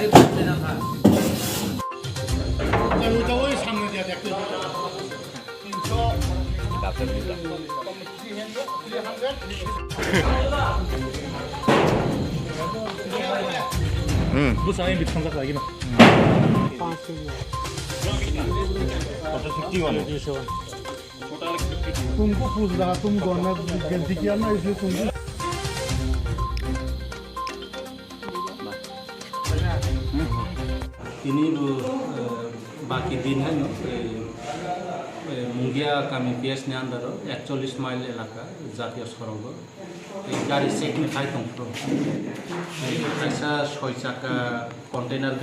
গাড়ি পাচ্ছে না ভাই ওইটা ওই সামনে দিয়ে দেখতে 300 不商业比创造来嘛तुमको पूछ रहा तुम गवर्नर गलती किया ना इसलिए तुमको ini বাকি দিন হয় মুঙ্গিয়া কামি পিএস নি আন্দার 41 মাইল এলাকা জাতীয় সড়ক এই গাড়ি চেকিং খাইতং খাইসা 6 চাকা কন্টেইনার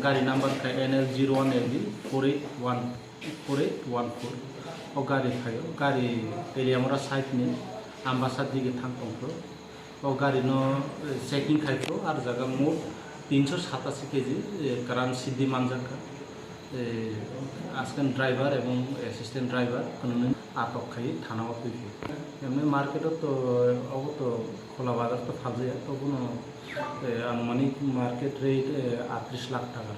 গাড়ি নাম্বার খাই NL01AB 4814 ও গাড়ি খাইও গাড়ি এরিয়ামরা সাইড নি আম্বাসার দিকে থাকতং ও গাড়ি ন চেকিং খাইতো আর জায়গা মোট 387 কেজি কারণ সিদ্ধি মানজাকা আজকাল ড্রাইভার এবং অ্যাসিস্ট্যান্ট ড্রাইভার কোনো আটক খাই থানাও পেয়েছে এমনি মার্কেটত তো অবত খোলা বাজার তো ফাজে তো কোনো আনুমানিক মার্কেট রেট 38 লাখ টাকার